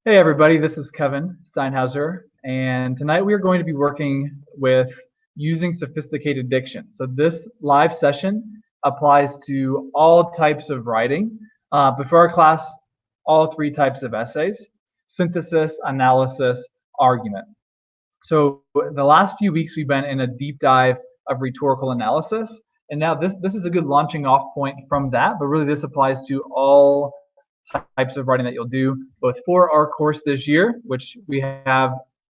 Hey everybody, this is Kevin Steinhauser, and tonight we are going to be working with using sophisticated diction. So this live session applies to all types of writing. But for our class, all three types of essays: synthesis, analysis, argument. So the last few weeks we've been in a deep dive of rhetorical analysis, and now this is a good launching off point from that, but really this applies to all types of writing that you'll do, both for our course this year, which we have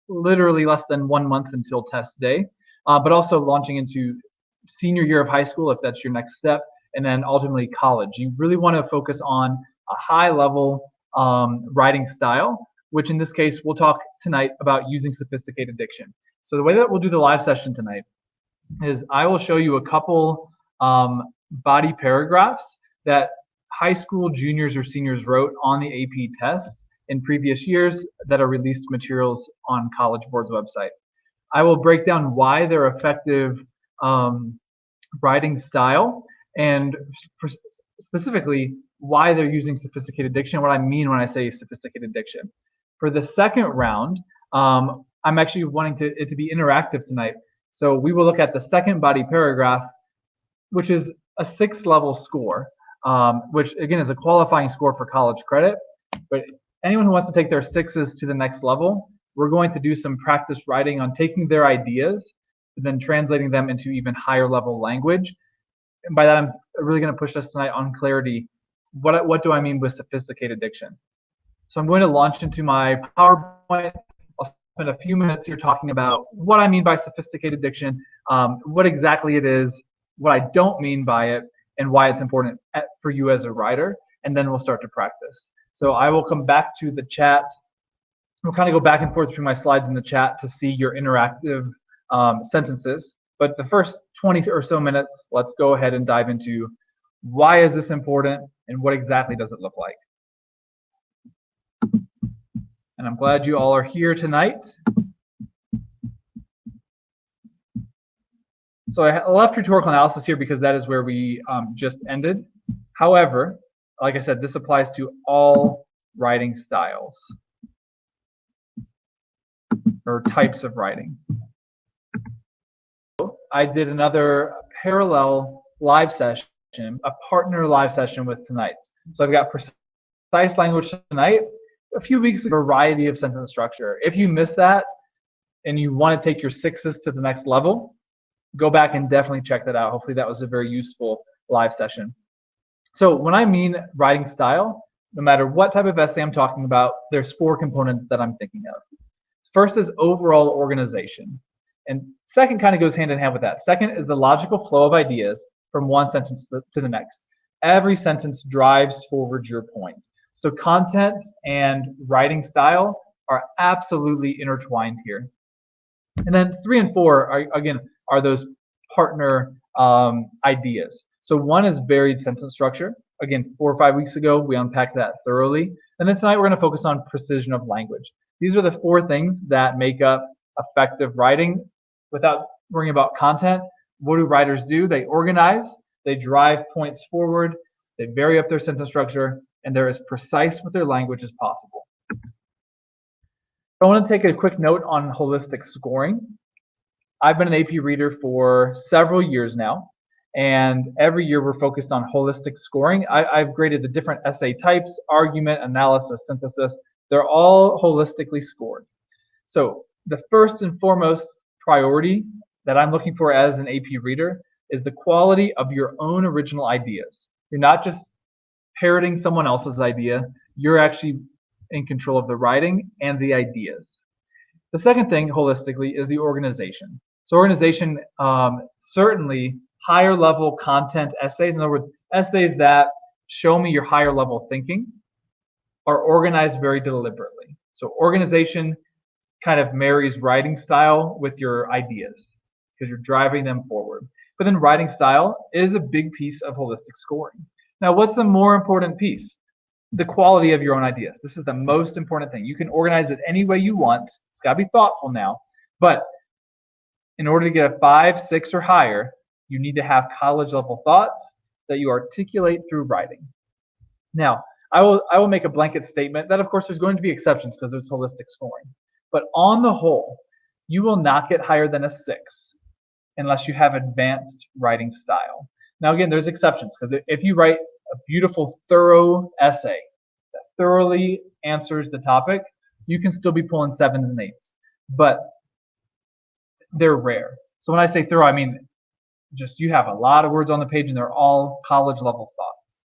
literally less than 1 month until test day, but also launching into senior year of high school if that's your next step, and then ultimately college. You really want to focus on a high level writing style, which in this case we'll talk tonight about using sophisticated diction. So the way that we'll do the live session tonight is I will show you a couple body paragraphs that high school juniors or seniors wrote on the AP test in previous years that are released materials on College Board's website. I will break down why they're effective writing style and specifically why they're using sophisticated diction, what I mean when I say sophisticated diction. For the second round, I'm actually wanting it to be interactive tonight. So we will look at the second body paragraph, which is a 6th level score. Which again is a qualifying score for college credit, but anyone who wants to take their 6s to the next level, we're going to do some practice writing on taking their ideas and then translating them into even higher level language. And by that, I'm really going to push us tonight on clarity. What do I mean with sophisticated diction? So I'm going to launch into my PowerPoint. I'll spend a few minutes here talking about what I mean by sophisticated diction, what exactly it is, what I don't mean by it, and why it's important for you as a writer, and then we'll start to practice. So I will come back to the chat. We'll kind of go back and forth through my slides in the chat to see your interactive sentences. But the first 20 or so minutes, let's go ahead and dive into why is this important and what exactly does it look like. And I'm glad you all are here tonight. So I left rhetorical analysis here because that is where we just ended. However, like I said, this applies to all writing styles or types of writing. I did another parallel live session, a partner live session with tonight's. So I've got precise language tonight, a few weeks of a variety of sentence structure. If you missed that and you want to take your 6s to the next level, go back and definitely check that out. Hopefully that was a very useful live session. So when I mean writing style, no matter what type of essay I'm talking about, there's 4 components that I'm thinking of. First is overall organization. And second kind of goes hand in hand with that. Second is the logical flow of ideas from one sentence to the next. Every sentence drives forward your point. So content and writing style are absolutely intertwined here. And then 3 and 4 are those partner ideas. So one is varied sentence structure. Again, 4 or 5 weeks ago, we unpacked that thoroughly. And then tonight, we're going to focus on precision of language. These are the 4 things that make up effective writing. Without worrying about content, what do writers do? They organize, they drive points forward, they vary up their sentence structure, and they're as precise with their language as possible. I want to take a quick note on holistic scoring. I've been an AP reader for several years now, and every year we're focused on holistic scoring. I've graded the different essay types: argument, analysis, synthesis. They're all holistically scored. So the first and foremost priority that I'm looking for as an AP reader is the quality of your own original ideas. You're not just parroting someone else's idea, you're actually in control of the writing and the ideas. The second thing holistically is the organization. So organization, certainly higher level content essays, in other words, essays that show me your higher level thinking, are organized very deliberately. So organization kind of marries writing style with your ideas because you're driving them forward. But then writing style is a big piece of holistic scoring. Now, what's the more important piece? The quality of your own ideas. This is the most important thing. You can organize it any way you want. It's got to be thoughtful now. But in order to get a 5, 6, or higher, you need to have college level thoughts that you articulate through writing. Now, I will make a blanket statement that of course there's going to be exceptions because it's holistic scoring. But on the whole, you will not get higher than a 6 unless you have advanced writing style. Now again, there's exceptions because if you write a beautiful, thorough essay that thoroughly answers the topic, you can still be pulling 7s and 8s. But they're rare. So when I say thorough, I mean just you have a lot of words on the page and they're all college level thoughts.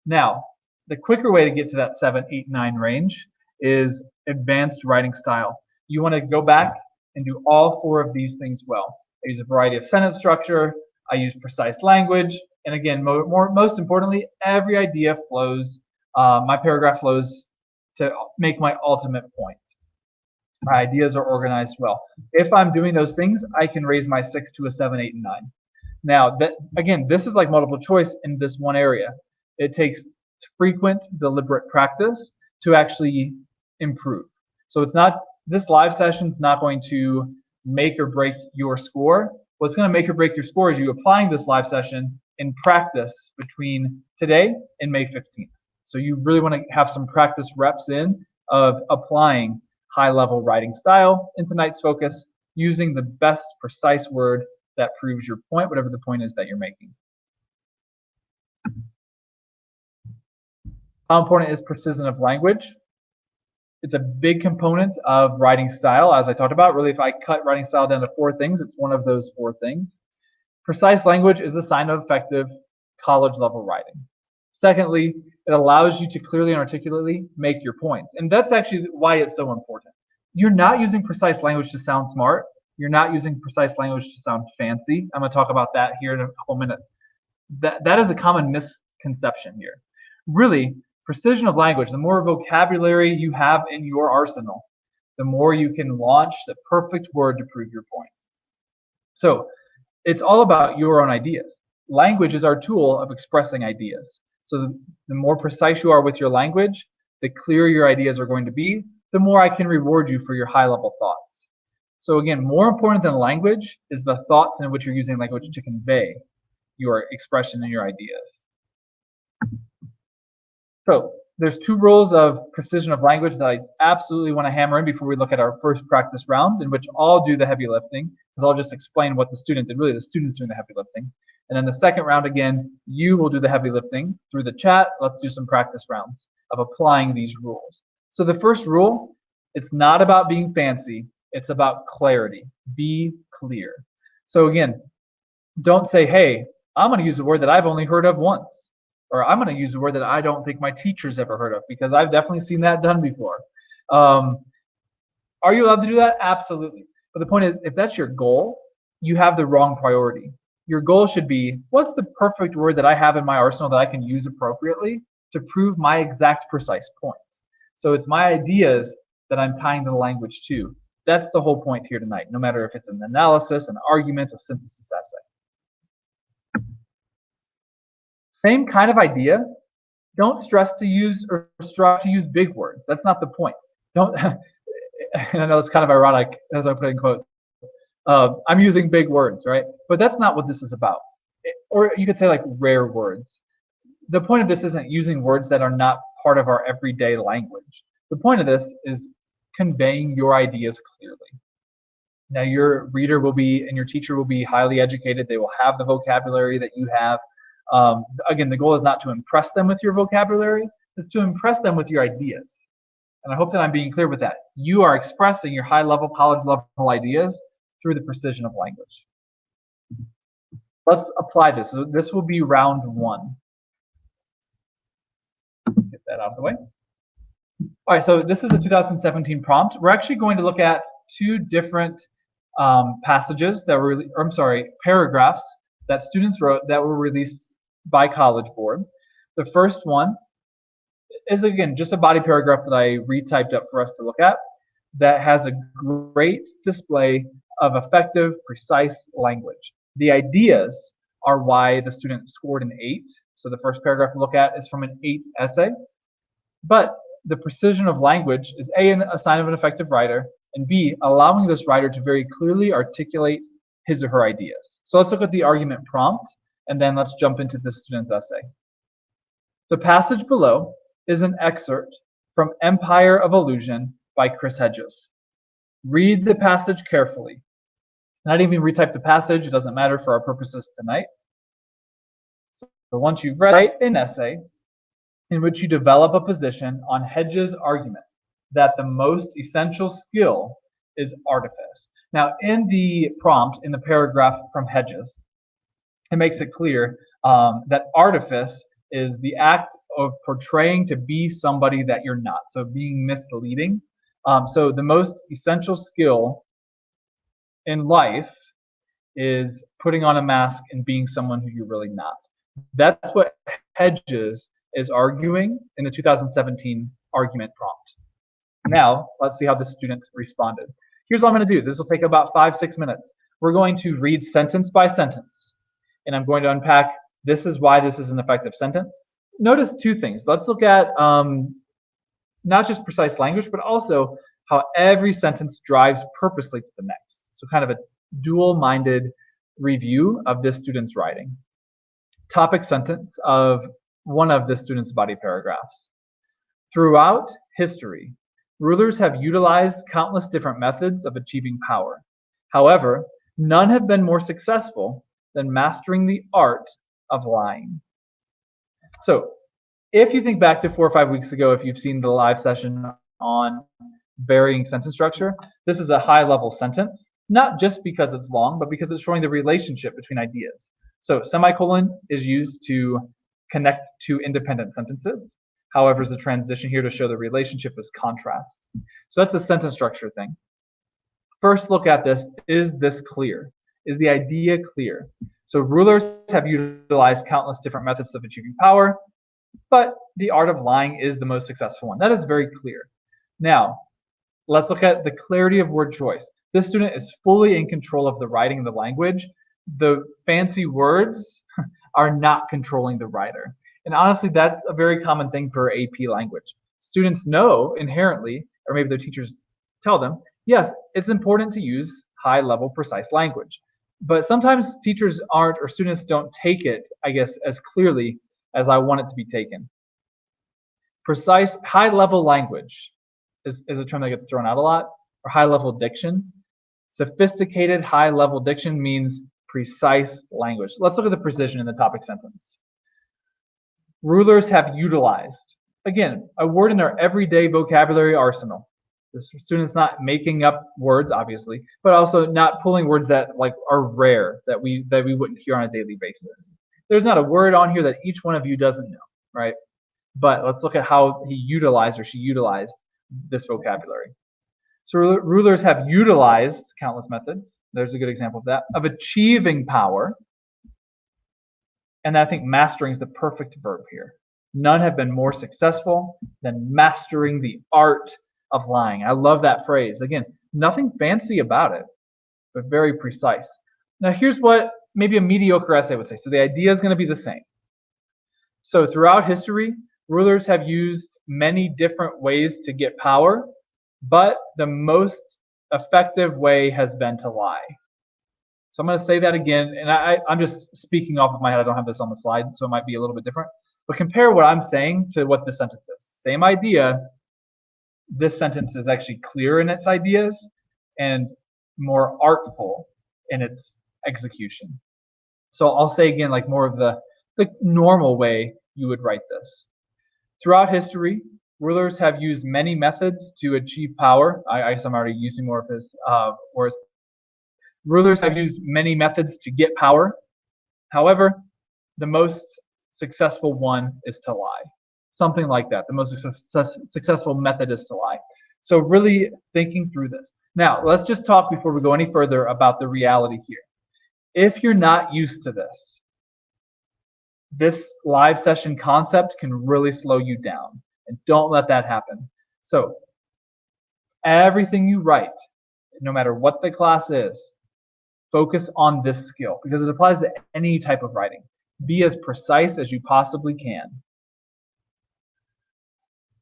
Now, the quicker way to get to that 7, 8, 9 range is advanced writing style. You want to go back and do all 4 of these things well. I use a variety of sentence structure, I use precise language, and again, most importantly, every idea flows, my paragraph flows to make my ultimate point. My ideas are organized well. If I'm doing those things, I can raise my 6 to a 7, 8, and 9. Now, again, this is like multiple choice in this one area. It takes frequent, deliberate practice to actually improve. So it's not, this live session is not going to make or break your score. What's going to make or break your score is you applying this live session in practice between today and May 15th. So you really want to have some practice reps in of applying high-level writing style in tonight's focus using the best precise word that proves your point, whatever the point is that you're making. How important is precision of language? It's a big component of writing style, as I talked about. Really, if I cut writing style down to 4 things, it's one of those 4 things. Precise language is a sign of effective college-level writing. Secondly, it allows you to clearly and articulately make your points. And that's actually why it's so important. You're not using precise language to sound smart. You're not using precise language to sound fancy. I'm going to talk about that here in a couple minutes. That is a common misconception here. Really, precision of language, the more vocabulary you have in your arsenal, the more you can launch the perfect word to prove your point. So it's all about your own ideas. Language is our tool of expressing ideas. So the more precise you are with your language, the clearer your ideas are going to be, the more I can reward you for your high-level thoughts. So again, more important than language is the thoughts in which you're using language to convey your expression and your ideas. So there's 2 rules of precision of language that I absolutely want to hammer in before we look at our first practice round, in which I'll do the heavy lifting, because I'll just explain what the student did. Really, the student's doing the heavy lifting. And then the second round, again, you will do the heavy lifting through the chat. Let's do some practice rounds of applying these rules. So the first rule, it's not about being fancy. It's about clarity. Be clear. So again, don't say, hey, I'm going to use a word that I've only heard of once. Or I'm going to use a word that I don't think my teacher's ever heard of, because I've definitely seen that done before. Are you allowed to do that? Absolutely. But the point is, if that's your goal, you have the wrong priority. Your goal should be, what's the perfect word that I have in my arsenal that I can use appropriately to prove my exact precise point? So it's my ideas that I'm tying the language to. That's the whole point here tonight, no matter if it's an analysis, an argument, a synthesis essay. Same kind of idea. Don't stress to use or strive to use big words. That's not the point. Don't. And I know it's kind of ironic as I put it in quotes. I'm using big words, right? But that's not what this is about. Or you could say like rare words. The point of this isn't using words that are not part of our everyday language. The point of this is conveying your ideas clearly. Now your reader will be, and your teacher will be highly educated. They will have the vocabulary that you have. Again, the goal is not to impress them with your vocabulary, it's to impress them with your ideas. And I hope that I'm being clear with that. You are expressing your high-level, college-level ideas through the precision of language. Let's apply this. So this will be round 1. Get that out of the way. All right, so this is a 2017 prompt. We're actually going to look at 2 different passages that were, or I'm sorry, paragraphs that students wrote that were released by College Board. The first one is, again, just a body paragraph that I retyped up for us to look at that has a great display of effective, precise language. The ideas are why the student scored an 8. So the first paragraph to look at is from an 8 essay. But the precision of language is A, a sign of an effective writer, and B, allowing this writer to very clearly articulate his or her ideas. So let's look at the argument prompt, and then let's jump into the student's essay. The passage below is an excerpt from Empire of Illusion by Chris Hedges. Read the passage carefully. Not even retype the passage, it doesn't matter for our purposes tonight. So once you've read, write an essay in which you develop a position on Hedges' argument that the most essential skill is artifice. Now, in the prompt, in the paragraph from Hedges, it makes it clear that artifice is the act of portraying to be somebody that you're not, so being misleading. So the most essential skill in life is putting on a mask and being someone who you're really not. That's what Hedges is arguing in the 2017 argument prompt. Now, let's see how the student responded. Here's what I'm going to do. This will take about 5-6 minutes. We're going to read sentence by sentence, and I'm going to unpack this is why this is an effective sentence. Notice two things. Let's look at not just precise language, but also how every sentence drives purposely to the next. So kind of a dual-minded review of this student's writing. Topic sentence of one of the student's body paragraphs. Throughout history, rulers have utilized countless different methods of achieving power. However, none have been more successful than mastering the art of lying. So, if you think back to 4 or 5 weeks ago, if you've seen the live session on varying sentence structure, this is a high-level sentence, not just because it's long, but because it's showing the relationship between ideas. So, semicolon is used to connect two independent sentences. However, there's a transition here to show the relationship as contrast. So that's a sentence structure thing. First look at this. Is this clear? Is the idea clear? So rulers have utilized countless different methods of achieving power, but the art of lying is the most successful one. That is very clear. Now, let's look at the clarity of word choice. This student is fully in control of the writing and the language. The fancy words are not controlling the writer. And honestly, that's a very common thing for AP language. Students know inherently, or maybe their teachers tell them, yes, it's important to use high-level precise language. But sometimes teachers aren't, or students don't take it, I guess, as clearly as I want it to be taken. Precise, high-level language is a term that gets thrown out a lot, or high-level diction. Sophisticated high-level diction means precise language. Let's look at the precision in the topic sentence. Rulers have utilized. Again, a word in our everyday vocabulary arsenal. The student's not making up words, obviously, but also not pulling words that like are rare, that we wouldn't hear on a daily basis. There's not a word on here that each one of you doesn't know, right? But let's look at how he utilized or she utilized this vocabulary. So rulers have utilized countless methods. There's a good example of that, of achieving power. And I think mastering is the perfect verb here. None have been more successful than mastering the art of lying. I love that phrase. Again, nothing fancy about it, but very precise. Now here's what maybe a mediocre essay would say. So the idea is going to be the same. So throughout history, rulers have used many different ways to get power, but the most effective way has been to lie. So I'm going to say that again, and I'm just speaking off of my head. I don't have this on the slide, so it might be a little bit different. But compare what I'm saying to what this sentence is. Same idea. This sentence is actually clearer in its ideas and more artful in its execution. So I'll say again, like more of the normal way you would write this. Throughout history, rulers have used many methods to achieve power. I guess I'm already using more of his words. Rulers have used many methods to get power. However, the most successful one is to lie. Something like that. The most successful method is to lie. So really thinking through this. Now, let's just talk before we go any further about the reality here. If you're not used to this live session concept can really slow you down. And don't let that happen. So everything you write, no matter what the class is, focus on this skill because it applies to any type of writing. Be as precise as you possibly can.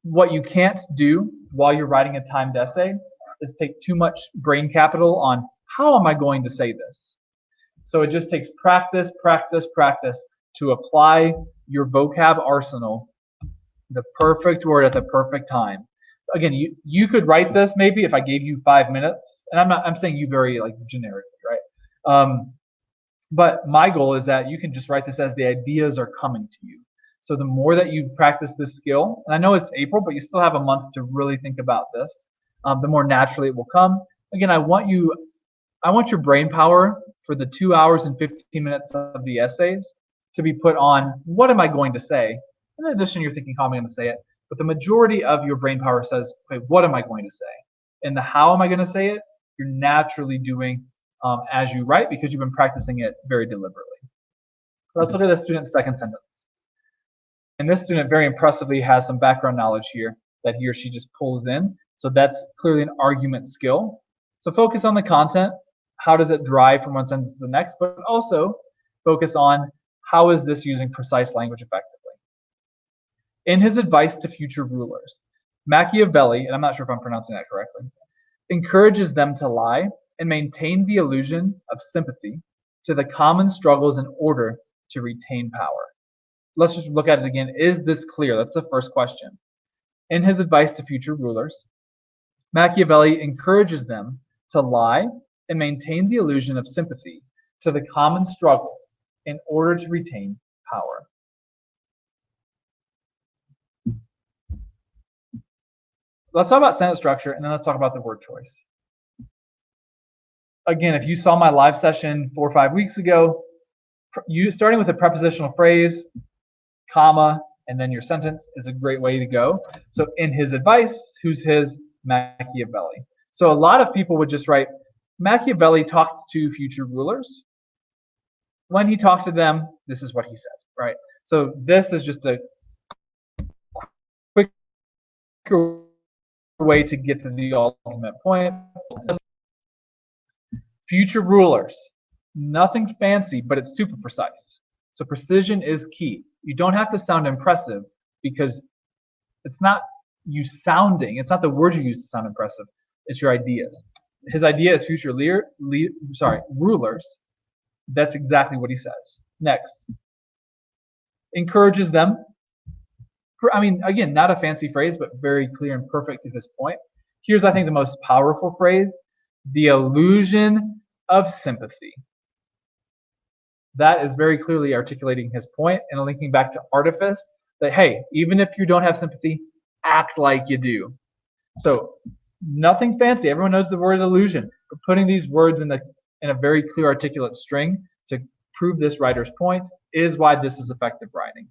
What you can't do while you're writing a timed essay is take too much brain capital on how am I going to say this. So it just takes practice, practice, practice to apply your vocab arsenal The perfect word at the perfect time. Again, you could write this maybe if I gave you 5 minutes, and I'm saying you very like generically, right? But my goal is that you can just write this as the ideas are coming to you. So the more that you practice this skill, and I know it's April, but you still have a month to really think about this, the more naturally it will come. Again, I want your brain power for the 2 hours and 15 minutes of the essays to be put on what am I going to say? In addition, you're thinking how am I going to say it? But the majority of your brain power says, okay, what am I going to say? And the how am I going to say it? You're naturally doing as you write because you've been practicing it very deliberately. Let's look at the student's second sentence. And this student very impressively has some background knowledge here that he or she just pulls in. So that's clearly an argument skill. So focus on the content. How does it drive from one sentence to the next? But also focus on how is this using precise language effectively. In his advice to future rulers, Machiavelli, and I'm not sure if I'm pronouncing that correctly, encourages them to lie and maintain the illusion of sympathy to the common struggles in order to retain power. Let's just look at it again. Is this clear? That's the first question. In his advice to future rulers, Machiavelli encourages them to lie and maintain the illusion of sympathy to the common struggles in order to retain power. Let's talk about sentence structure, and then let's talk about the word choice. Again, if you saw my live session 4 or 5 weeks ago, you starting with a prepositional phrase, comma, and then your sentence is a great way to go. So in his advice, who's his? Machiavelli. So a lot of people would just write, Machiavelli talked to future rulers. When he talked to them, this is what he said, right? So this is just a quicker way to get to the ultimate point. Future rulers, nothing fancy, but it's super precise. So precision is key. You don't have to sound impressive because it's not you sounding, it's not the words you use to sound impressive, it's your ideas. His idea is future rulers. That's exactly what he says. Next, encourages them. I mean, again, not a fancy phrase, but very clear and perfect to his point. Here's, I think, the most powerful phrase, the illusion of sympathy. That is very clearly articulating his point and linking back to artifice that, hey, even if you don't have sympathy, act like you do. So nothing fancy. Everyone knows the word illusion. But putting these words in a very clear, articulate string to prove this writer's point is why this is effective writing.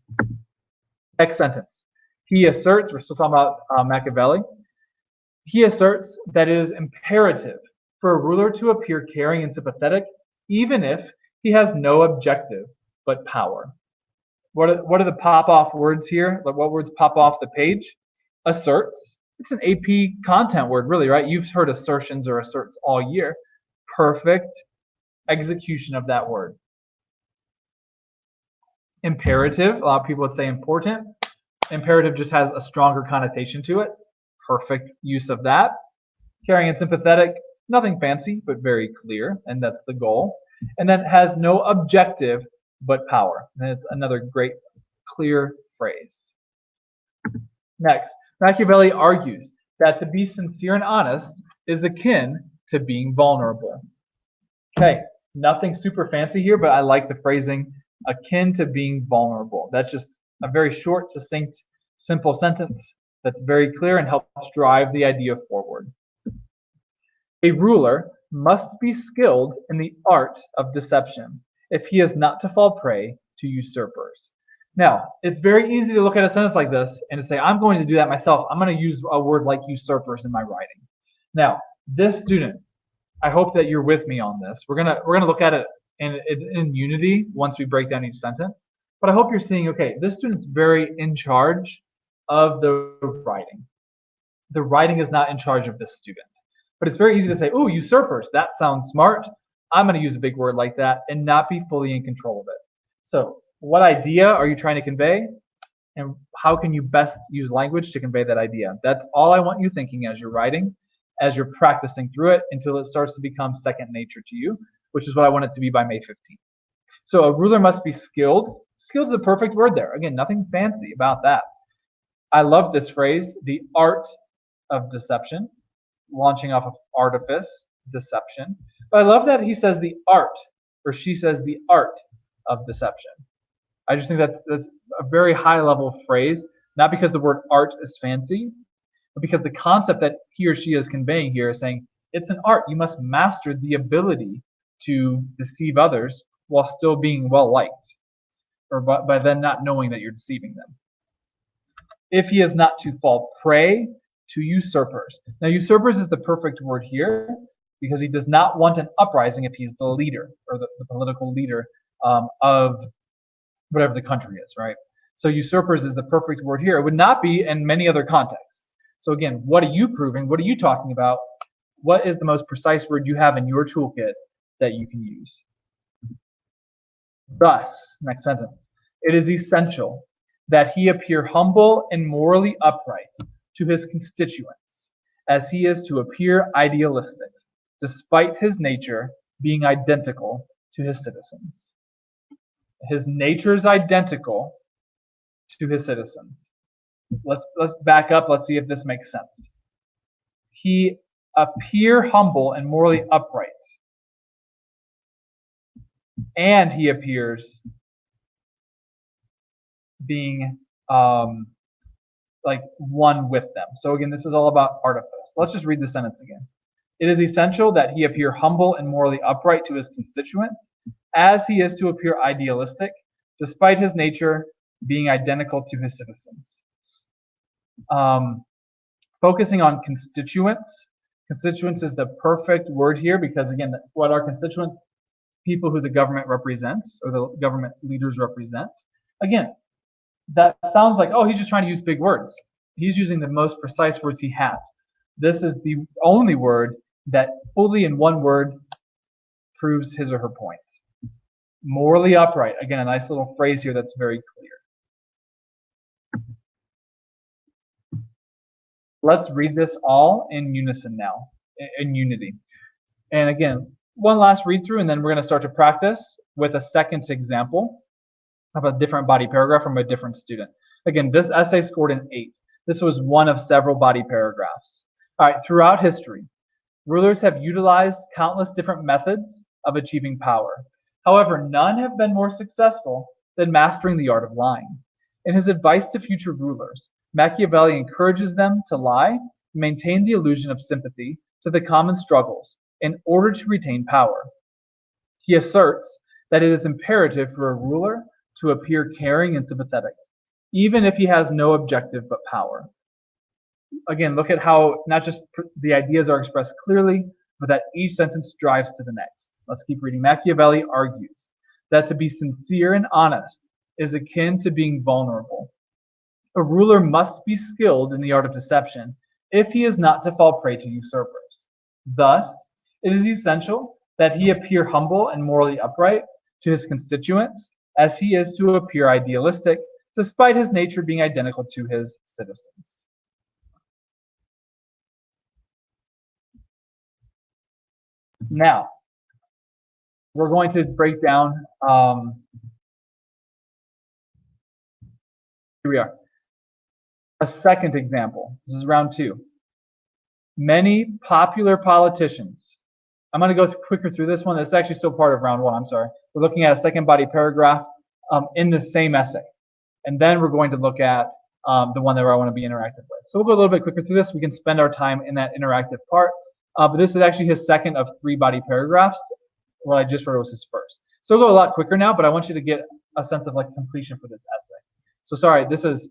Next sentence. He asserts, we're still talking about Machiavelli. He asserts that it is imperative for a ruler to appear caring and sympathetic, even if he has no objective but power. What are the pop-off words here? What words pop off the page? Asserts. It's an AP content word, really, right? You've heard assertions or asserts all year. Perfect execution of that word. Imperative. A lot of people would say important. Imperative just has a stronger connotation to it. Perfect use of that. Caring and sympathetic. Nothing fancy, but very clear, and that's the goal. And then has no objective but power. And it's another great, clear phrase. Next, Machiavelli argues that to be sincere and honest is akin to being vulnerable. Okay, nothing super fancy here, but I like the phrasing akin to being vulnerable. That's just a very short, succinct, simple sentence that's very clear and helps drive the idea forward. A ruler must be skilled in the art of deception if he is not to fall prey to usurpers. Now, it's very easy to look at a sentence like this and to say, I'm going to do that myself. I'm going to use a word like usurpers in my writing. Now, this student, I hope that you're with me on this. We're gonna look at it in unity once we break down each sentence. But I hope you're seeing, okay, this student's very in charge of the writing. The writing is not in charge of this student. But it's very easy to say, oh, usurpers, that sounds smart. I'm going to use a big word like that and not be fully in control of it. So what idea are you trying to convey? And how can you best use language to convey that idea? That's all I want you thinking as you're writing, as you're practicing through it until it starts to become second nature to you, which is what I want it to be by May 15th. So a ruler must be skilled. Skilled is the perfect word there. Again, nothing fancy about that. I love this phrase, the art of deception, launching off of artifice, deception. But I love that he says the art, or she says the art of deception. I just think that's a very high level phrase, not because the word art is fancy, but because the concept that he or she is conveying here is saying it's an art. You must master the ability to deceive others while still being well liked, or by then not knowing that you're deceiving them. If he is not to fall prey to usurpers. Now, usurpers is the perfect word here because he does not want an uprising if he's the leader or the political leader of whatever the country is, right? So usurpers is the perfect word here. It would not be in many other contexts. So again, what are you proving? What are you talking about? What is the most precise word you have in your toolkit that you can use? Thus, next sentence, it is essential that he appear humble and morally upright to his constituents, as he is to appear idealistic, despite his nature being identical to his citizens. His nature is identical to his citizens. Let's back up. Let's see if this makes sense. He appear humble and morally upright, and he appears being like one with them. So again, this is all about artifice. Let's just read the sentence again. It is essential that he appear humble and morally upright to his constituents, as he is to appear idealistic, despite his nature being identical to his citizens. Focusing on constituents. Constituents is the perfect word here because, again, what are constituents? People who the government represents or the government leaders represent. Again, that sounds like, oh, he's just trying to use big words. He's using the most precise words he has. This is the only word that fully in one word proves his or her point. Morally upright. Again, a nice little phrase here that's very clear. Let's read this all in unison now, in unity. And again, one last read through, and then we're going to start to practice with a second example of a different body paragraph from a different student. Again, this essay scored an 8. This was one of several body paragraphs. All right, throughout history, rulers have utilized countless different methods of achieving power. However, none have been more successful than mastering the art of lying. In his advice to future rulers, Machiavelli encourages them to lie and maintain the illusion of sympathy to the common struggles in order to retain power. He asserts that it is imperative for a ruler to appear caring and sympathetic, even if he has no objective but power. Again, look at how not just the ideas are expressed clearly, but that each sentence drives to the next. Let's keep reading. Machiavelli argues that to be sincere and honest is akin to being vulnerable. A ruler must be skilled in the art of deception if he is not to fall prey to usurpers. Thus, it is essential that he appear humble and morally upright to his constituents, as he is to appear idealistic, despite his nature being identical to his citizens. Now, we're going to break down, here we are, a second example. This is round 2. Many popular politicians. I'm going to go quicker through this one. It's actually still part of round 1, I'm sorry. We're looking at a second body paragraph in the same essay. And then we're going to look at the one that I want to be interactive with. So we'll go a little bit quicker through this. We can spend our time in that interactive part. But this is actually his second of 3 body paragraphs. What I just wrote was his first. So we'll go a lot quicker now, but I want you to get a sense of like completion for this essay. So sorry, this is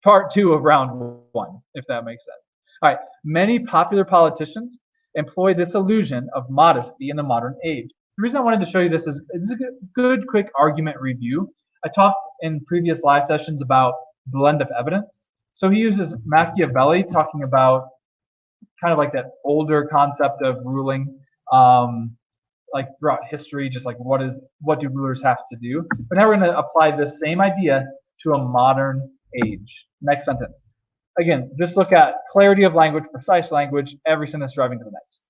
part 2 of round 1, if that makes sense. All right, many popular politicians employ this illusion of modesty in the modern age. The reason I wanted to show you this is a good quick argument review. I talked in previous live sessions about blend of evidence. So he uses Machiavelli talking about kind of like that older concept of ruling, like throughout history, just like what do rulers have to do. But now we're going to apply this same idea to a modern age. Next sentence. Again, just look at clarity of language, precise language, every sentence driving to the next.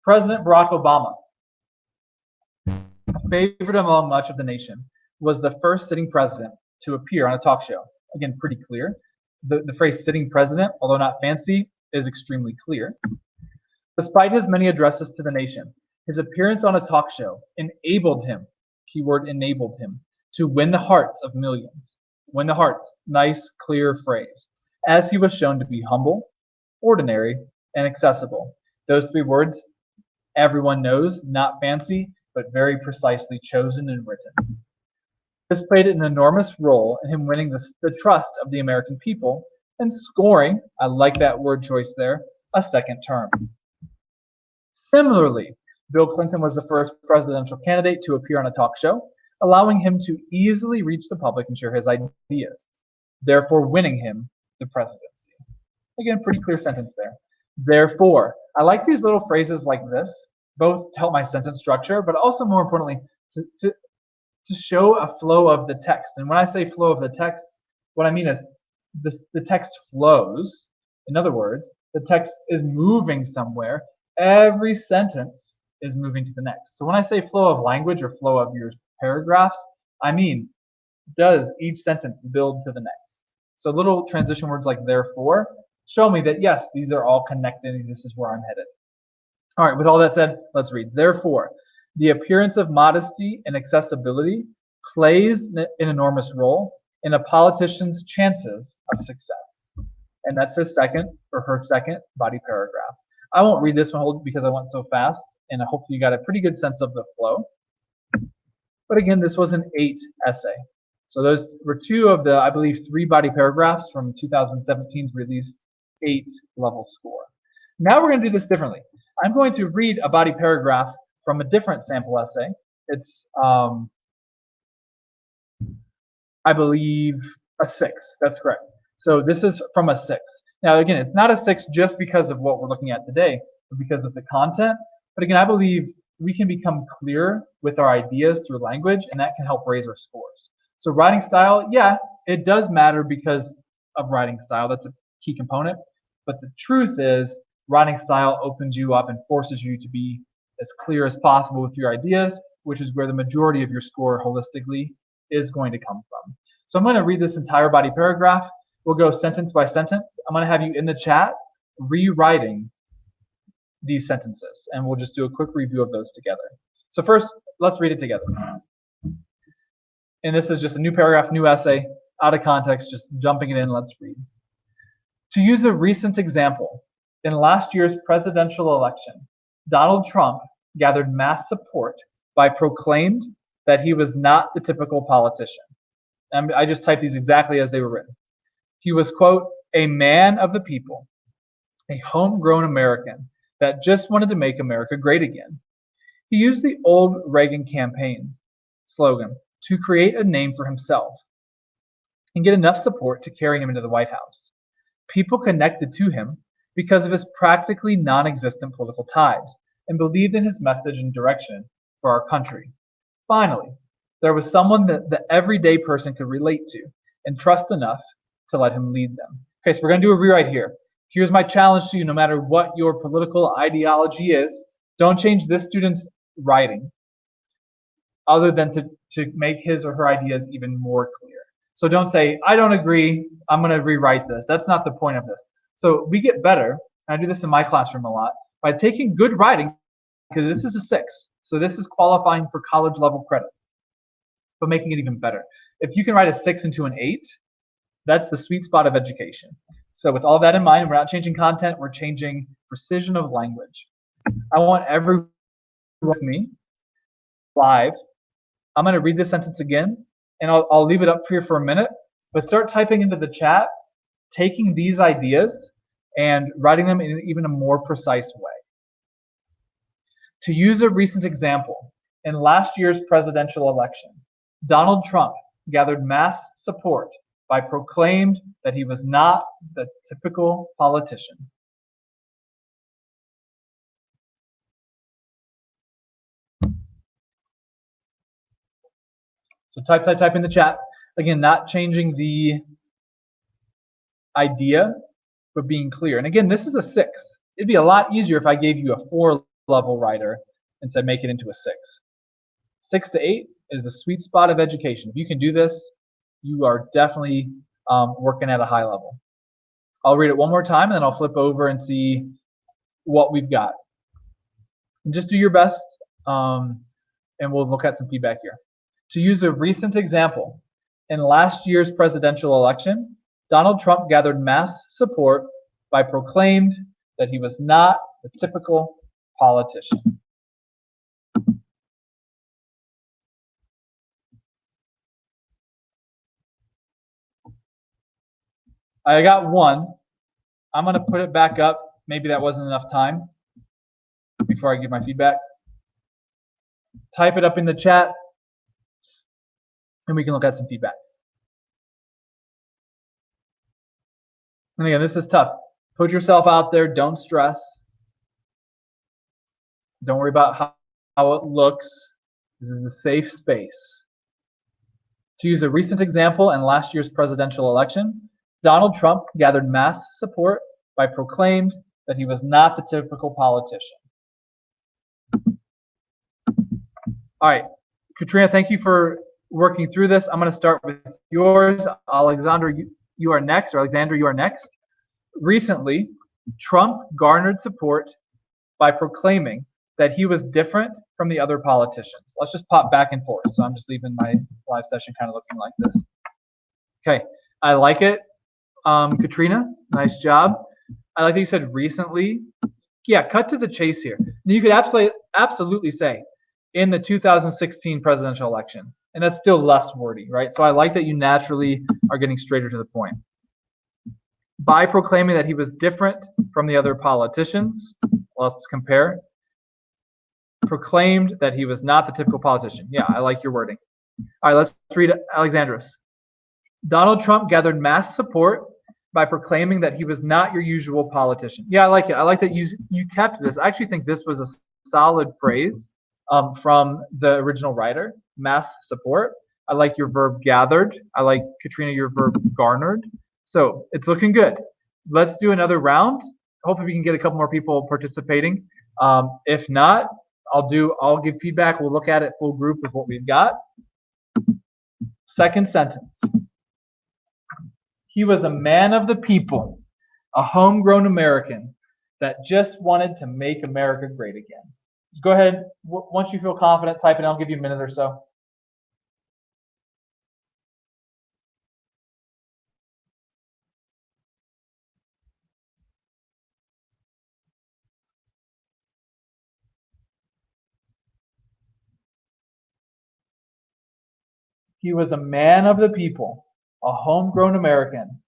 President Barack Obama, favored among much of the nation, was the first sitting president to appear on a talk show. Again, pretty clear. The phrase sitting president, although not fancy, is extremely clear. Despite his many addresses to the nation, his appearance on a talk show enabled him, keyword enabled him, to win the hearts of millions. Win the hearts, nice, clear phrase, as he was shown to be humble, ordinary, and accessible. Those three words everyone knows, not fancy, but very precisely chosen and written. This played an enormous role in him winning the trust of the American people and scoring, I like that word choice there, a second term. Similarly, Bill Clinton was the first presidential candidate to appear on a talk show, allowing him to easily reach the public and share his ideas, therefore winning him the presidency. Again, pretty clear sentence there. Therefore, I like these little phrases like this, both to help my sentence structure, but also more importantly, to show a flow of the text. And when I say flow of the text, what I mean is the text flows. In other words, the text is moving somewhere. Every sentence is moving to the next. So when I say flow of language or flow of your paragraphs, I mean, does each sentence build to the next? So little transition words like therefore show me that yes, these are all connected and this is where I'm headed. All right, with all that said, let's read. Therefore, the appearance of modesty and accessibility plays an enormous role in a politician's chances of success. And that's his second, or her second, body paragraph. I won't read this one because I went so fast, and hopefully you got a pretty good sense of the flow. But again, this was an 8 essay. So those were 2 of the, I believe, 3 body paragraphs from 2017's released 8 level score. Now we're going to do this differently. I'm going to read a body paragraph from a different sample essay. It's, I believe, a 6. That's correct. So this is from a 6. Now, again, it's not a 6 just because of what we're looking at today, but because of the content. But again, I believe we can become clear with our ideas through language, and that can help raise our scores. So writing style, yeah, it does matter because of writing style. That's a key component. But the truth is, writing style opens you up and forces you to be as clear as possible with your ideas, which is where the majority of your score holistically is going to come from. So I'm going to read this entire body paragraph. We'll go sentence by sentence. I'm going to have you in the chat rewriting these sentences, and we'll just do a quick review of those together. So first, let's read it together. And this is just a new paragraph, new essay, out of context, just jumping it in. Let's read. To use a recent example, in last year's presidential election, Donald Trump gathered mass support by proclaimed that he was not the typical politician. And I just typed these exactly as they were written. He was, quote, a man of the people, a homegrown American that just wanted to make America great again. He used the old Reagan campaign slogan to create a name for himself and get enough support to carry him into the White House. People connected to him because of his practically non-existent political ties and believed in his message and direction for our country. Finally, there was someone that the everyday person could relate to and trust enough to let him lead them. Okay, so we're going to do a rewrite here. Here's my challenge to you, no matter what your political ideology is, don't change this student's writing other than to make his or her ideas even more clear. So don't say, I don't agree, I'm going to rewrite this. That's not the point of this. So we get better, and I do this in my classroom a lot, by taking good writing, because this is a 6. So this is qualifying for college level credit, but making it even better. If you can write a 6 into an 8, that's the sweet spot of education. So with all that in mind, we're not changing content, we're changing precision of language. I want everyone with me live. I'm going to read this sentence again, and I'll leave it up here for a minute, but start typing into the chat, taking these ideas and writing them in even a more precise way. To use a recent example, in last year's presidential election, Donald Trump gathered mass support by proclaimed that he was not the typical politician. So type in the chat. Again, not changing the idea, but being clear. And again, this is a 6. It'd be a lot easier if I gave you a 4 level writer and said make it into a 6. 6 to 8 is the sweet spot of education. If you can do this, you are definitely working at a high level. I'll read it one more time and then I'll flip over and see what we've got. And just do your best, and we'll look at some feedback here. To use a recent example, in last year's presidential election, Donald Trump gathered mass support by proclaimed that he was not the typical politician. I got one. I'm going to put it back up. Maybe that wasn't enough time before I give my feedback. Type it up in the chat, and we can look at some feedback. And again, this is tough. Put yourself out there. Don't stress. Don't worry about how it looks. This is a safe space. To use a recent example, in last year's presidential election, Donald Trump gathered mass support by proclaimed that he was not the typical politician. All right, Katrina, thank you for working through this. I'm going to start with yours. Alexandra, you are next, or Alexandra, you are next. Recently, Trump garnered support by proclaiming that he was different from the other politicians. Let's just pop back and forth. So I'm just leaving my live session kind of looking like this. Okay, I like it. Katrina, nice job. I like that you said recently. Yeah, cut to the chase here. You could absolutely say in the 2016 presidential election, and that's still less wordy, right? So I like that you naturally are getting straighter to the point. By proclaiming that he was different from the other politicians, let's compare. Proclaimed that he was not the typical politician. Yeah, I like your wording. All right, let's read Alexandra's. Donald Trump gathered mass support by proclaiming that he was not your usual politician. Yeah, I like it. I like that you kept this. I actually think this was a solid phrase from the original writer, mass support. I like your verb gathered. I like, Katrina, your verb garnered. So it's looking good. Let's do another round. Hopefully we can get a couple more people participating. If not, I'll give feedback. We'll look at it full group with what we've got. Second sentence. He was a man of the people, a homegrown American that just wanted to make America great again. Just go ahead. Once you feel confident, type it. I'll give you a minute or so. He was a man of the people, a homegrown American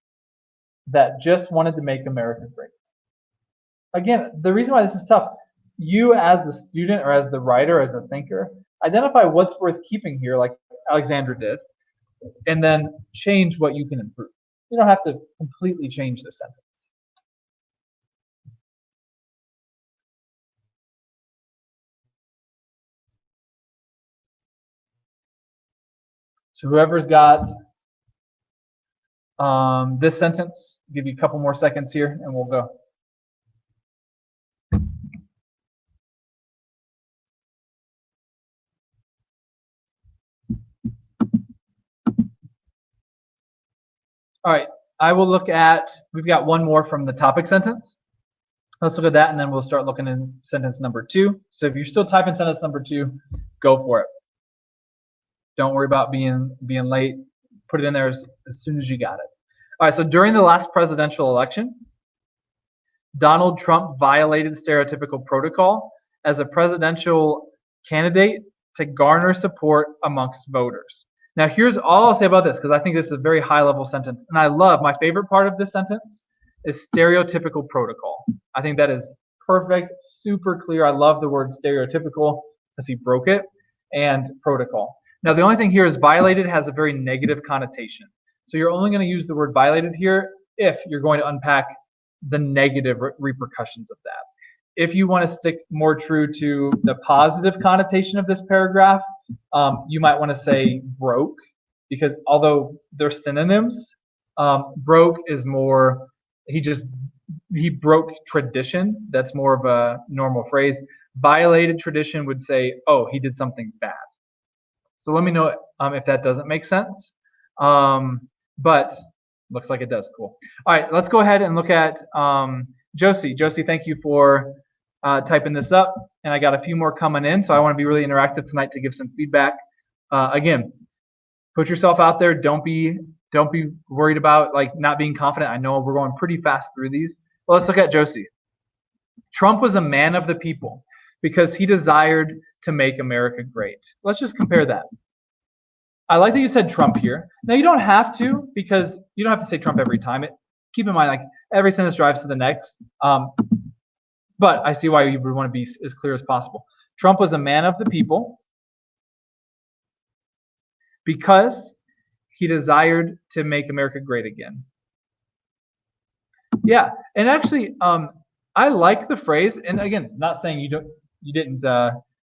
that just wanted to make America great. Again, the reason why this is tough, you as the student or as the writer, as the thinker, identify what's worth keeping here, like Alexandra did, and then change what you can improve. You don't have to completely change the sentence. So whoever's got this sentence, give you a couple more seconds here and we'll go. All right, I will look at, we've got one more from the topic sentence. Let's look at that and then we'll start looking in sentence number 2. So if you're still typing sentence number 2, go for it. Don't worry about being late. Put it in there as soon as you got it. All right, so during the last presidential election, Donald Trump violated stereotypical protocol as a presidential candidate to garner support amongst voters. Now, here's all I'll say about this, because I think this is a very high-level sentence. And I love, my favorite part of this sentence is stereotypical protocol. I think that is perfect, super clear. I love the word stereotypical because he broke it, and protocol. Now, the only thing here is violated has a very negative connotation. So you're only going to use the word violated here if you're going to unpack the negative repercussions of that. If you want to stick more true to the positive connotation of this paragraph, you might want to say broke, because although they're synonyms, broke is more, he broke tradition. That's more of a normal phrase. Violated tradition would say, oh, he did something bad. So let me know if that doesn't make sense. But Looks like it does. Cool. All right, let's go ahead and look at Josie. Josie, thank you for typing this up. And I got a few more coming in, so I want to be really interactive tonight to give some feedback. Again, put yourself out there. Don't be worried about like not being confident. I know we're going pretty fast through these. Well, let's look at Josie. Trump was a man of the people because he desired to make America great. Let's just compare that. I like that you said Trump here. Now you don't have to, because you don't have to say Trump every time. Keep in mind, like every sentence drives to the next. But I see why you would want to be as clear as possible. Trump was a man of the people because he desired to make America great again. Yeah, and actually, I like the phrase. And again, not saying you didn't.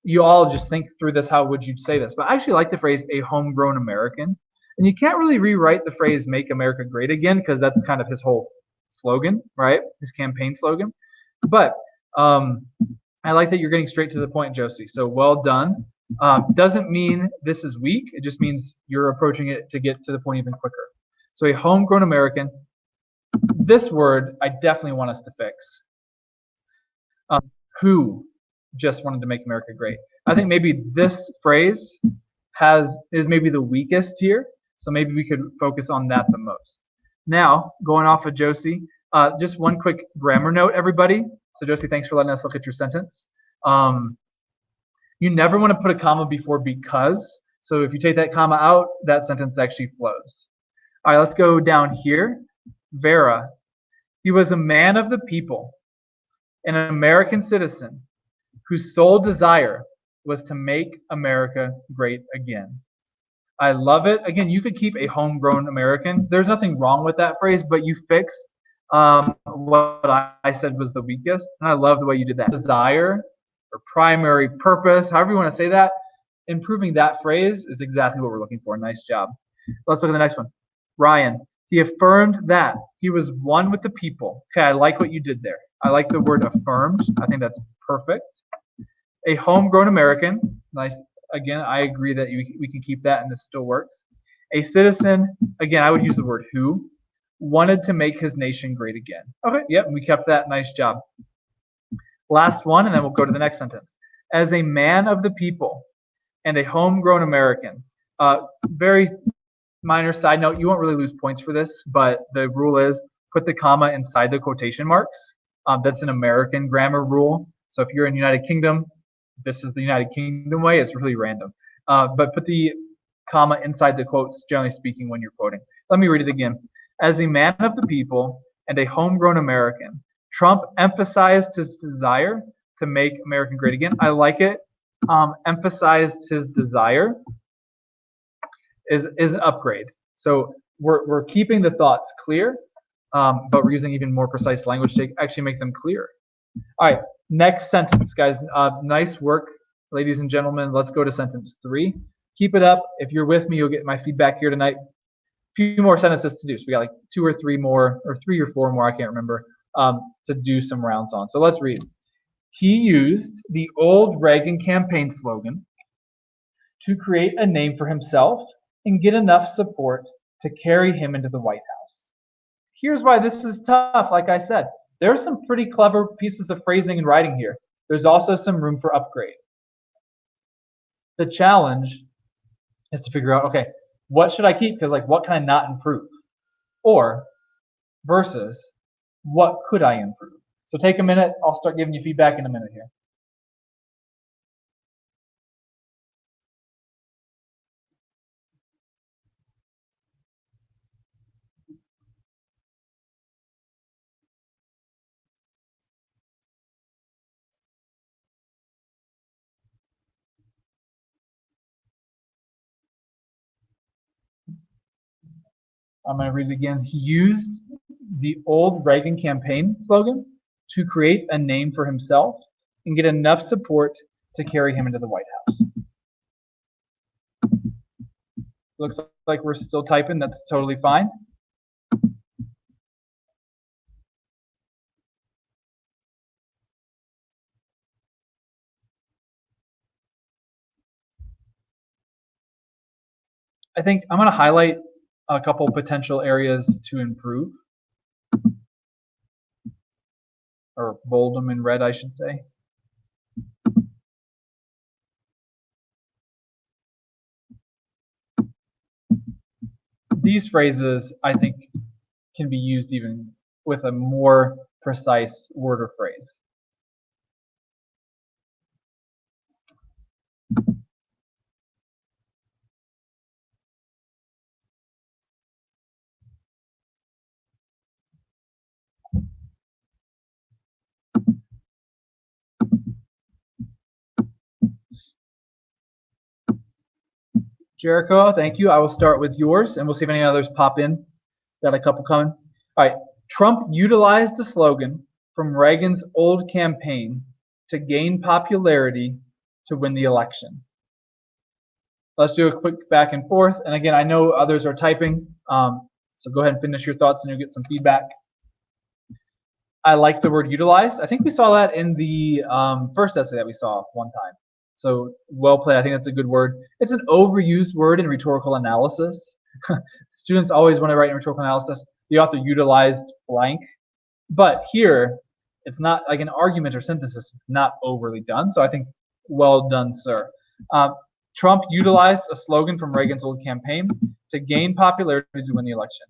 You all just think through this. How would you say this? But I actually like the phrase "a homegrown American," and you can't really rewrite the phrase "make America great again" because that's kind of his whole slogan, right? His campaign slogan. But I like that you're getting straight to the point, Josie. So well done. Doesn't mean this is weak. It just means you're approaching it to get to the point even quicker. So a homegrown American. This word I definitely want us to fix. Who just wanted to make America great? I think maybe this phrase is maybe the weakest here. So maybe we could focus on that the most. Now, going off of Josie, just one quick grammar note, everybody. So Josie, thanks for letting us look at your sentence. You never want to put a comma before because. So if you take that comma out, that sentence actually flows. All right, let's go down here. Vera. He was a man of the people, an American citizen, whose sole desire was to make America great again. I love it. Again, you could keep a homegrown American. There's nothing wrong with that phrase, but you fixed what I said was the weakest. And I love the way you did that. Desire or primary purpose, however you want to say that, improving that phrase is exactly what we're looking for. Nice job. Let's look at the next one. Ryan, he affirmed that he was one with the people. Okay, I like what you did there. I like the word affirmed. I think that's perfect. A homegrown American. Nice. Again, I agree that we can keep that and this still works. A citizen. Again, I would use the word who. Wanted to make his nation great again. Okay, yep, we kept that. Nice job. Last one, and then we'll go to the next sentence. As a man of the people and a homegrown American. Very minor side note, you won't really lose points for this, but the rule is put the comma inside the quotation marks. That's an American grammar rule. So if you're in the United Kingdom, this is the United Kingdom way. It's really random. But put the comma inside the quotes, generally speaking, when you're quoting. Let me read it again. As a man of the people and a homegrown American, Trump emphasized his desire to make America great again. I like it. Emphasized his desire is an upgrade. So we're keeping the thoughts clear, but we're using even more precise language to actually make them clear. All right, next sentence, guys. Nice work, ladies and gentlemen. Let's go to sentence 3. Keep it up. If you're with me, you'll get my feedback here tonight. A few more sentences to do. So we got like 2 or 3 more, or 3 or 4 more, I can't remember, to do some rounds on. So let's read. He used the old Reagan campaign slogan to create a name for himself and get enough support to carry him into the White House. Here's why this is tough. Like I said, there's some pretty clever pieces of phrasing and writing here. There's also some room for upgrade. The challenge is to figure out, okay, what should I keep? Because like, what can I not improve? Or versus, what could I improve? So take a minute. I'll start giving you feedback in a minute here. I'm going to read it again. He used the old Reagan campaign slogan to create a name for himself and get enough support to carry him into the White House. Looks like we're still typing. That's totally fine. I think I'm going to highlight a couple potential areas to improve, or bold them in red, I should say. These phrases, I think, can be used even with a more precise word or phrase. Jericho, thank you. I will start with yours, and we'll see if any others pop in. Got a couple coming. All right. Trump utilized the slogan from Reagan's old campaign to gain popularity to win the election. Let's do a quick back and forth. And again, I know others are typing, so go ahead and finish your thoughts and you'll get some feedback. I like the word utilized. I think we saw that in the first essay that we saw one time. So well played. I think that's a good word. It's an overused word in rhetorical analysis. Students always want to write in rhetorical analysis, the author utilized blank. But here, it's not like an argument or synthesis. It's not overly done. So I think well done, sir. Trump utilized a slogan from Reagan's old campaign to gain popularity to win the election.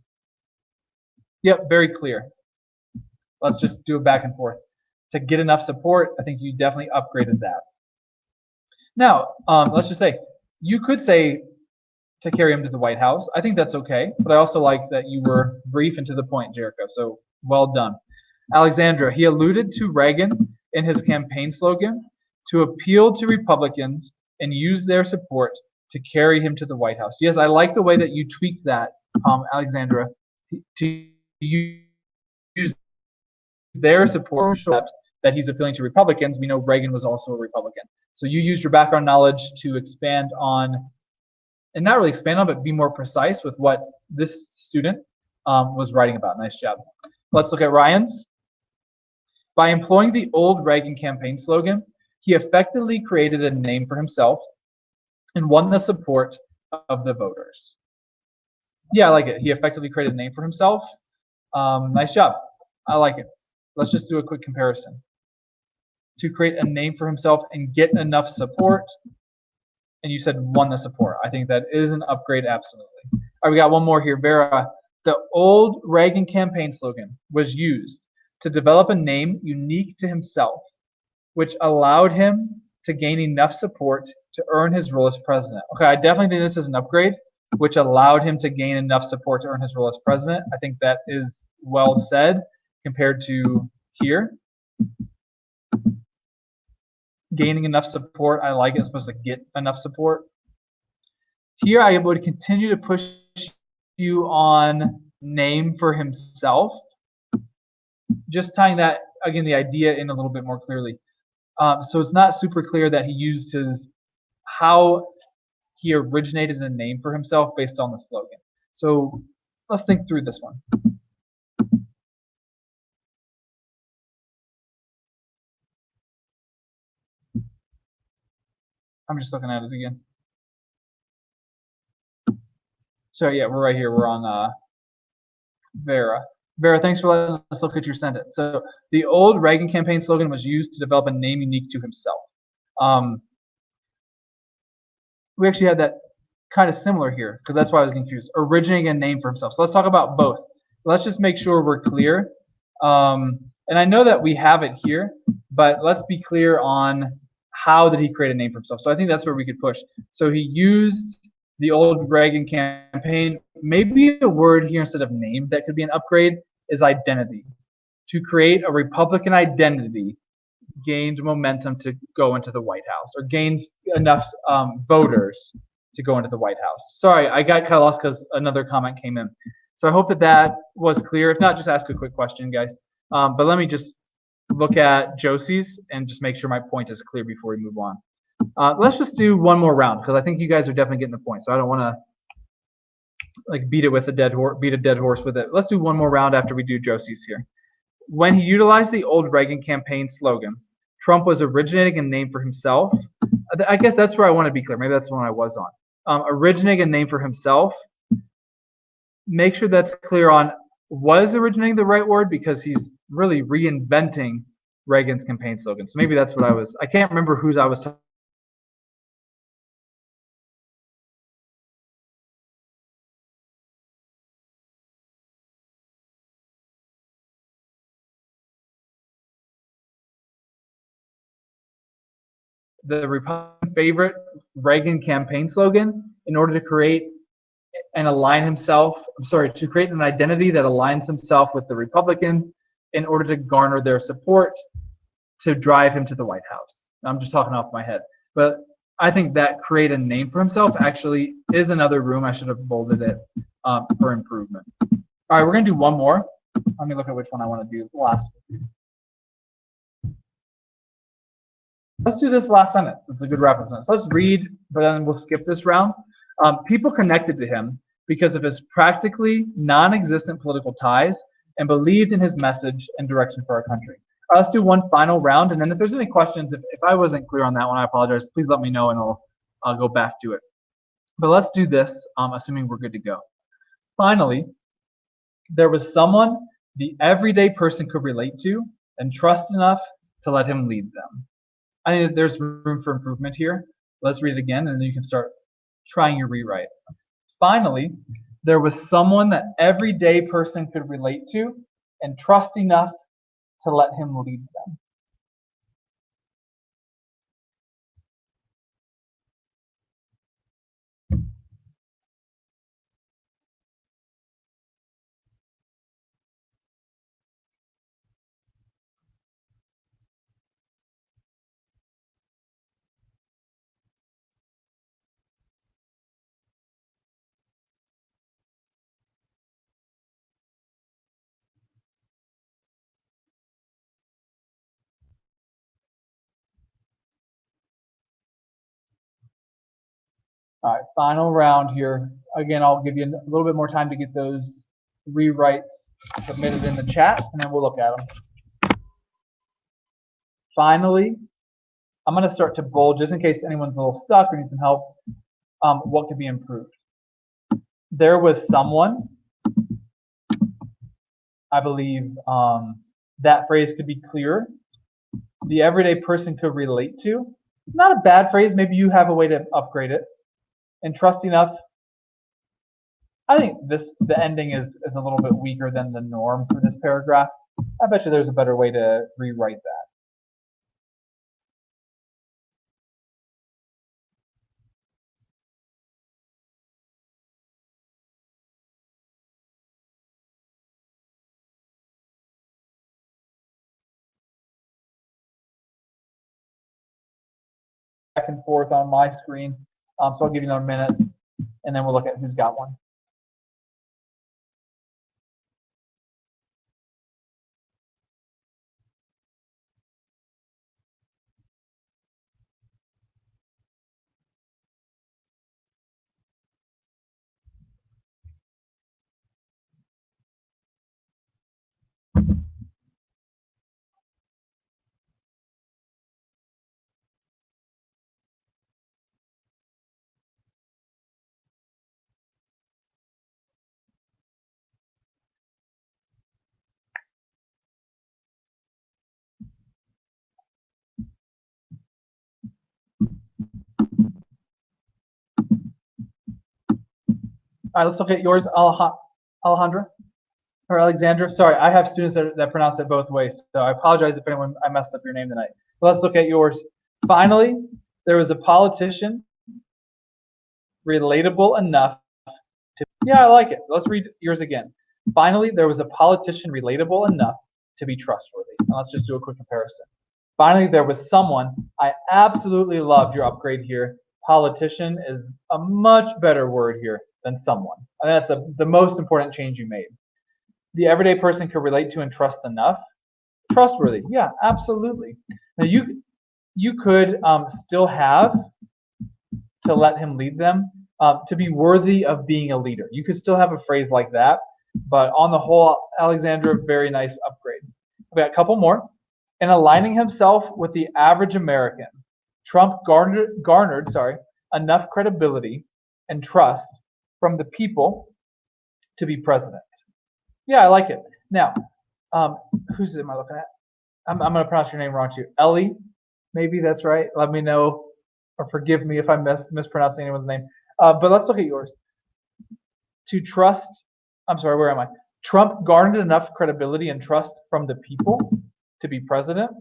Yep, very clear. Let's just do it back and forth. To get enough support, I think you definitely upgraded that. Now, let's just say, you could say to carry him to the White House. I think that's okay, but I also like that you were brief and to the point, Jericho, so well done. Alexandra, he alluded to Reagan in his campaign slogan to appeal to Republicans and use their support to carry him to the White House. Yes, I like the way that you tweaked that, Alexandra, to use their support that he's appealing to Republicans. We know Reagan was also a Republican. So you used your background knowledge to expand on, and not really expand on, but be more precise with what this student was writing about. Nice job. Let's look at Ryan's. By employing the old Reagan campaign slogan, he effectively created a name for himself and won the support of the voters. Yeah, I like it. He effectively created a name for himself. Nice job. I like it. Let's just do a quick comparison. To create a name for himself and get enough support, and you said won the support. I think that is an upgrade, absolutely. All right, we got one more here. Vera, the old Reagan campaign slogan was used to develop a name unique to himself, which allowed him to gain enough support to earn his role as president. Okay, I definitely think this is an upgrade, which allowed him to gain enough support to earn his role as president. I think that is well said compared to here. Gaining enough support, I like it. It's supposed to get enough support. Here I would continue to push you on name for himself. Just tying that, again, the idea in a little bit more clearly. So it's not super clear that he used how he originated a name for himself based on the slogan. So let's think through this one. I'm just looking at it again. So yeah, we're right here. We're on Vera. Vera, thanks for letting us look at your sentence. So the old Reagan campaign slogan was used to develop a name unique to himself. We actually had that kind of similar here, because that's why I was confused. Originating a name for himself. So let's talk about both. Let's just make sure we're clear. And I know that we have it here, but let's be clear on how did he create a name for himself. So I think that's where we could push. So he used the old Reagan campaign. Maybe a word here instead of name that could be an upgrade is identity. To create a Republican identity gained momentum to go into the White House, or gained enough voters to go into the White House. Sorry, I got kind of lost because another comment came in. So I hope that that was clear. If not, just ask a quick question, guys. But let me just look at Josie's and just make sure my point is clear before we move on. Let's just do one more round, because I think you guys are definitely getting the point. So I don't want to like beat a dead horse with it. Let's do one more round after we do Josie's here. When he utilized the old Reagan campaign slogan, Trump was originating a name for himself. I guess that's where I want to be clear. Maybe that's the one I was on. Originating a name for himself make sure that's clear on was originating the right word, because he's really reinventing Reagan's campaign slogan. So maybe that's what I can't remember whose I was talking. The Republican favorite Reagan campaign slogan in order to create and align himself, to create an identity that aligns himself with the Republicans in order to garner their support to drive him to the White House. I'm just talking off my head. But I think that create a name for himself actually is another room. I should have bolded it for improvement. All right, we're going to do one more. Let me look at which one I want to do last. Let's do this last sentence. It's a good reference sentence. Let's read, but then we'll skip this round. People connected to him because of his practically non-existent political ties and believed in his message and direction for our country. Let's do one final round, and then if there's any questions, if I wasn't clear on that one, I apologize. Please let me know, and I'll go back to it. But let's do this, assuming we're good to go. Finally, there was someone the everyday person could relate to and trust enough to let him lead them. I think there's room for improvement here. Let's read it again, and then you can start trying your rewrite. Finally, there was someone that everyday person could relate to and trust enough to let him lead them. All right, final round here. Again, I'll give you a little bit more time to get those rewrites submitted in the chat, and then we'll look at them. Finally, I'm going to start to bold, just in case anyone's a little stuck or needs some help, what could be improved. There was someone, I believe that phrase could be clearer. The everyday person could relate to. Not a bad phrase. Maybe you have a way to upgrade it. And trust enough. I think the ending is a little bit weaker than the norm for this paragraph. I bet you there's a better way to rewrite that. Back and forth on my screen. So I'll give you another minute, and then we'll look at who's got one. All right, let's look at yours, Alejandra, or Alexandra. Sorry, I have students that pronounce it both ways, so I apologize if anyone I messed up your name tonight. But let's look at yours. Finally, there was a politician relatable enough to. Yeah, I like it. Let's read yours again. Finally, there was a politician relatable enough to be trustworthy. Now let's just do a quick comparison. Finally, there was someone. I absolutely loved your upgrade here. Politician is a much better word here than someone. I think that's the most important change you made. The everyday person could relate to and trust enough. Trustworthy. Yeah, absolutely. Now you could still have to let him lead them, to be worthy of being a leader. You could still have a phrase like that, but on the whole, Alexandra, very nice upgrade. We got a couple more. In aligning himself with the average American, Trump garnered enough credibility and trust from the people to be president. Yeah, I like it. Now, who's am I looking at? I'm going to pronounce your name wrong too. Ellie, maybe that's right. Let me know or forgive me if I'm mispronouncing anyone's name. But let's look at yours. To trust, I'm sorry, where am I? Trump garnered enough credibility and trust from the people to be president.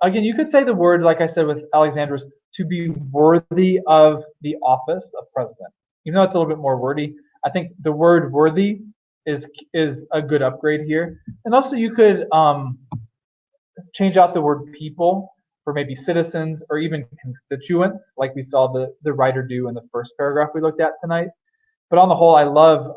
Again, you could say the word, like I said with Alexandra's, to be worthy of the office of president. Even though it's a little bit more wordy, I think the word worthy is a good upgrade here. And also you could change out the word people for maybe citizens or even constituents, like we saw the writer do in the first paragraph we looked at tonight. But on the whole, I love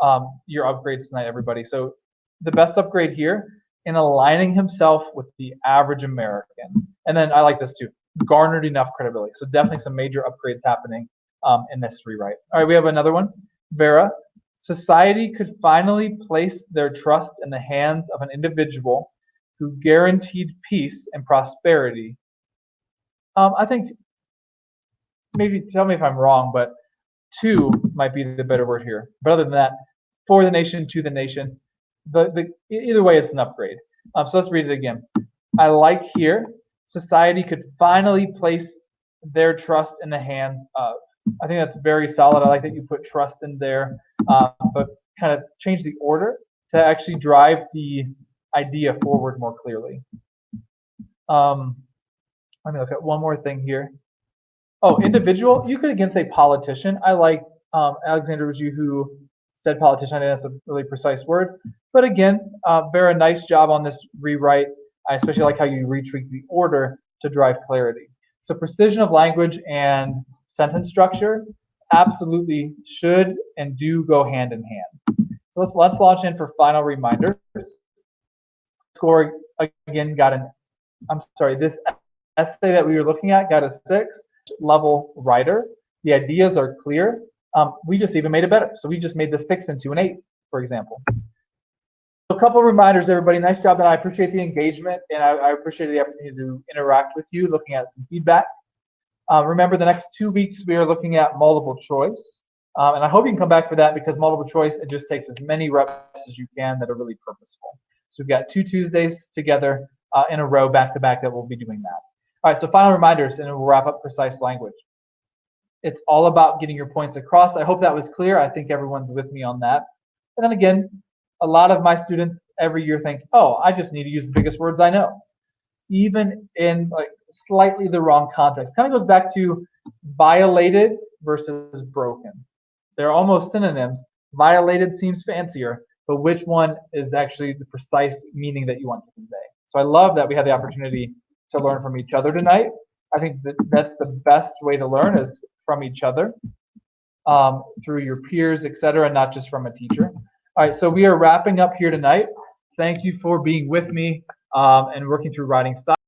your upgrades tonight, everybody. So the best upgrade here, in aligning himself with the average American. And then I like this too, garnered enough credibility. So definitely some major upgrades happening in this rewrite. All right, we have another one. Vera, society could finally place their trust in the hands of an individual who guaranteed peace and prosperity. I think, maybe tell me if I'm wrong, but to might be the better word here. But other than that, for the nation, to the nation, either way, it's an upgrade. So let's read it again. I like here, society could finally place their trust in the hands of. I think that's very solid. I like that you put trust in there, but kind of change the order to actually drive the idea forward more clearly. Let me look at one more thing here. Oh, individual. You could again say politician. I like Alexandra was you who said politician. I think that's a really precise word. But again, Vera, nice job on this rewrite. I especially like how you retweak the order to drive clarity. So precision of language and sentence structure absolutely should and do go hand in hand. So let's launch in for final reminders. Score again got an. I'm sorry. This essay that we were looking at got a 6 level writer. The ideas are clear. We just even made it better. So we just made the 6 into an 8, for example. A couple of reminders, everybody. Nice job, and I appreciate the engagement, and I appreciate the opportunity to interact with you, looking at some feedback. Remember, the next 2 weeks we are looking at multiple choice, and I hope you can come back for that because multiple choice, it just takes as many reps as you can that are really purposeful. So we've got 2 Tuesdays together in a row, back to back, that we'll be doing that. All right, so final reminders, and we'll wrap up precise language. It's all about getting your points across. I hope that was clear. I think everyone's with me on that. And then again, a lot of my students every year think, oh, I just need to use the biggest words I know. Even in like slightly the wrong context. Kind of goes back to violated versus broken. They're almost synonyms. Violated seems fancier, but which one is actually the precise meaning that you want to convey? So I love that we had the opportunity to learn from each other tonight. I think that's the best way to learn is from each other, through your peers, etc., not just from a teacher. All right, so we are wrapping up here tonight. Thank you for being with me and working through writing style.